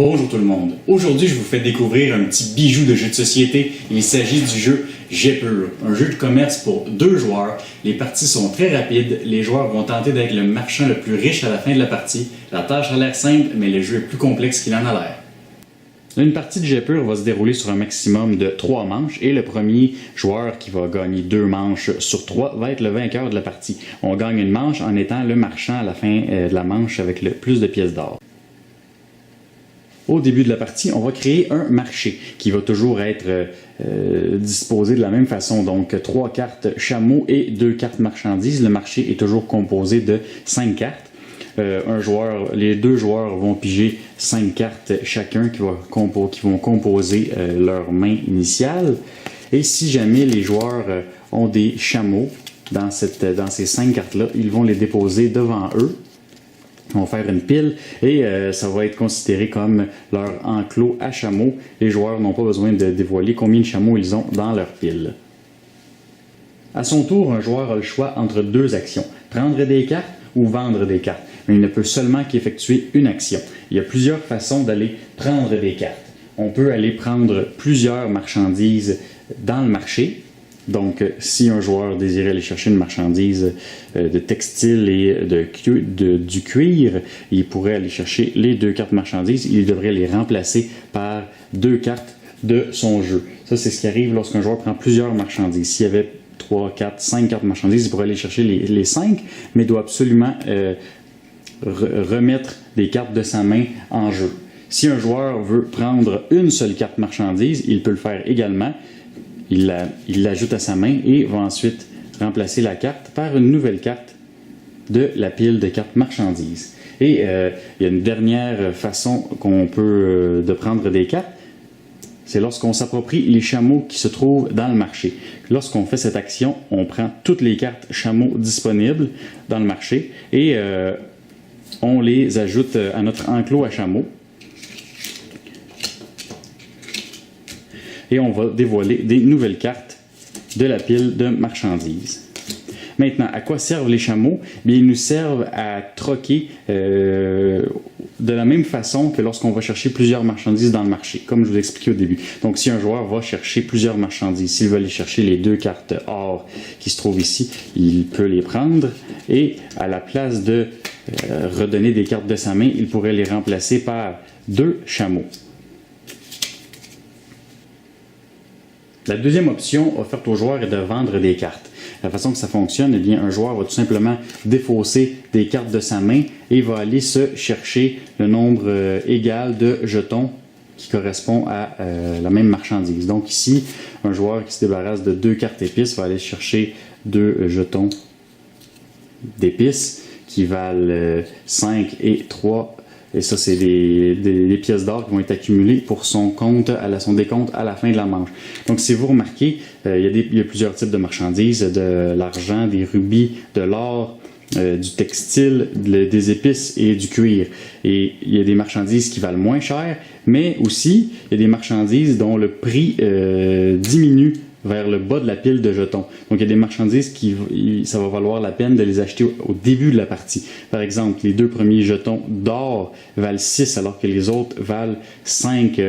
Bonjour tout le monde. Aujourd'hui, je vous fais découvrir un petit bijou de jeu de société. Il s'agit du jeu Jepur, un jeu de commerce pour 2 joueurs. Les parties sont très rapides. Les joueurs vont tenter d'être le marchand le plus riche à la fin de la partie. La tâche a l'air simple, mais le jeu est plus complexe qu'il en a l'air. Une partie de Jepur va se dérouler sur un maximum de 3 manches et le premier joueur qui va gagner 2 manches sur 3 va être le vainqueur de la partie. On gagne une manche en étant le marchand à la fin de la manche avec le plus de pièces d'or. Au début de la partie, on va créer un marché qui va toujours être disposé de la même façon. Donc 3 cartes chameau et 2 cartes marchandises. Le marché est toujours composé de 5 cartes. Les 2 joueurs vont piger 5 cartes chacun qui vont composer leur main initiale. Et si jamais les joueurs ont des chameaux dans ces 5 cartes-là, ils vont les déposer devant eux. Ils vont faire une pile et ça va être considéré comme leur enclos à chameaux. Les joueurs n'ont pas besoin de dévoiler combien de chameaux ils ont dans leur pile. À son tour, un joueur a le choix entre 2 actions, prendre des cartes ou vendre des cartes. Mais il ne peut seulement qu'effectuer une action. Il y a plusieurs façons d'aller prendre des cartes. On peut aller prendre plusieurs marchandises dans le marché. Donc, si un joueur désirait aller chercher une marchandise de textile et du cuir, il pourrait aller chercher les 2 cartes marchandises. Il devrait les remplacer par 2 cartes de son jeu. Ça, c'est ce qui arrive lorsqu'un joueur prend plusieurs marchandises. S'il y avait 3, 4, 5 cartes marchandises, il pourrait aller chercher les 5, mais il doit absolument remettre des cartes de sa main en jeu. Si un joueur veut prendre une seule carte marchandise, il peut le faire également. Il l'ajoute à sa main et va ensuite remplacer la carte par une nouvelle carte de la pile de cartes marchandises. Et il y a une dernière façon qu'on peut de prendre des cartes, c'est lorsqu'on s'approprie les chameaux qui se trouvent dans le marché. Lorsqu'on fait cette action, on prend toutes les cartes chameaux disponibles dans le marché et on les ajoute à notre enclos à chameaux. Et on va dévoiler des nouvelles cartes de la pile de marchandises. Maintenant, à quoi servent les chameaux? Bien, ils nous servent à troquer de la même façon que lorsqu'on va chercher plusieurs marchandises dans le marché, comme je vous expliquais au début. Donc, si un joueur va chercher plusieurs marchandises, s'il veut aller chercher les 2 cartes or qui se trouvent ici, il peut les prendre et à la place de redonner des cartes de sa main, il pourrait les remplacer par 2 chameaux. La deuxième option offerte aux joueurs est de vendre des cartes. La façon que ça fonctionne, eh bien, un joueur va tout simplement défausser des cartes de sa main et va aller se chercher le nombre égal de jetons qui correspond à la même marchandise. Donc ici, un joueur qui se débarrasse de 2 cartes épices va aller chercher 2 jetons d'épices qui valent 5 et 3. Et ça, c'est des pièces d'or qui vont être accumulées pour son décompte à la fin de la manche. Donc, si vous remarquez, il y a plusieurs types de marchandises, de l'argent, des rubis, de l'or, du textile, des épices et du cuir. Et il y a des marchandises qui valent moins cher, mais aussi, il y a des marchandises dont le prix diminue vers le bas de la pile de jetons. Donc, il y a des marchandises ça va valoir la peine de les acheter au début de la partie. Par exemple, les 2 premiers jetons d'or valent 6 alors que les autres valent 5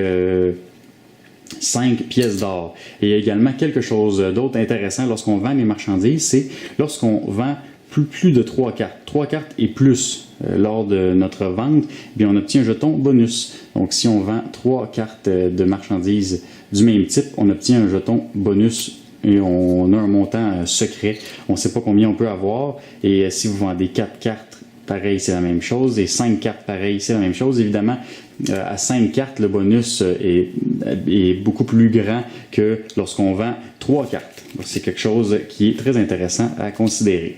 pièces d'or. Et il y a également quelque chose d'autre intéressant lorsqu'on vend les marchandises, c'est lorsqu'on vend plus de 3 cartes. 3 cartes et plus lors de notre vente, bien, on obtient un jeton bonus. Donc, si on vend 3 cartes de marchandises du même type, on obtient un jeton bonus et on a un montant secret. On ne sait pas combien on peut avoir. Et si vous vendez 4 cartes, pareil, c'est la même chose. Et 5 cartes, pareil, c'est la même chose. Évidemment, à 5 cartes, le bonus est beaucoup plus grand que lorsqu'on vend 3 cartes. Donc, c'est quelque chose qui est très intéressant à considérer.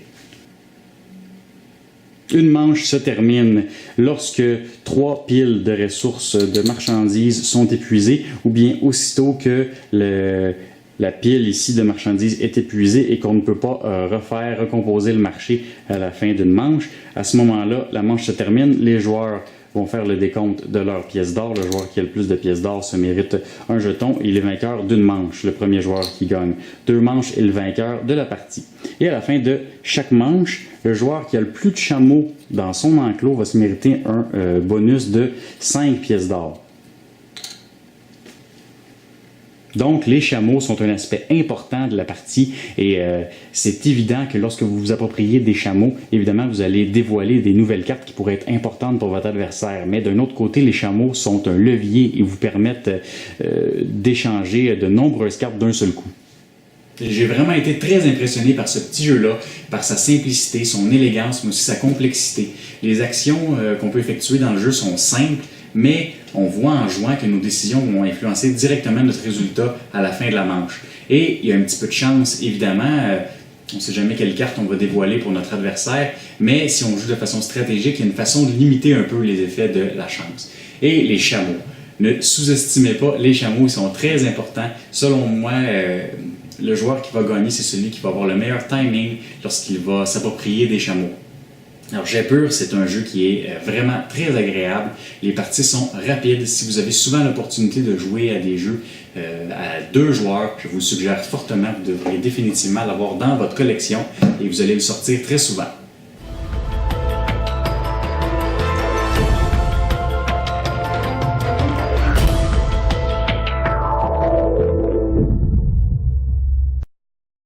Une manche se termine lorsque 3 piles de ressources de marchandises sont épuisées ou bien aussitôt que la pile ici de marchandises est épuisée et qu'on ne peut pas recomposer le marché à la fin d'une manche. À ce moment-là, la manche se termine, les joueurs vont faire le décompte de leurs pièces d'or. Le joueur qui a le plus de pièces d'or se mérite un jeton et il est vainqueur d'une manche. Le premier joueur qui gagne 2 manches est le vainqueur de la partie. Et à la fin de chaque manche, le joueur qui a le plus de chameaux dans son enclos va se mériter un bonus de 5 pièces d'or. Donc, les chameaux sont un aspect important de la partie et c'est évident que lorsque vous vous appropriez des chameaux, évidemment, vous allez dévoiler des nouvelles cartes qui pourraient être importantes pour votre adversaire. Mais d'un autre côté, les chameaux sont un levier et vous permettent d'échanger de nombreuses cartes d'un seul coup. J'ai vraiment été très impressionné par ce petit jeu-là, par sa simplicité, son élégance, mais aussi sa complexité. Les actions qu'on peut effectuer dans le jeu sont simples, mais on voit en jouant que nos décisions vont influencer directement notre résultat à la fin de la manche. Et il y a un petit peu de chance, évidemment. On ne sait jamais quelle carte on va dévoiler pour notre adversaire, mais si on joue de façon stratégique, il y a une façon de limiter un peu les effets de la chance. Et les chameaux. Ne sous-estimez pas les chameaux, ils sont très importants. Selon moi, le joueur qui va gagner, c'est celui qui va avoir le meilleur timing lorsqu'il va s'approprier des chameaux. Alors, Jet Pur, c'est un jeu qui est vraiment très agréable. Les parties sont rapides. Si vous avez souvent l'opportunité de jouer à des jeux à 2 joueurs, je vous le suggère fortement. Vous devriez définitivement l'avoir dans votre collection et vous allez le sortir très souvent.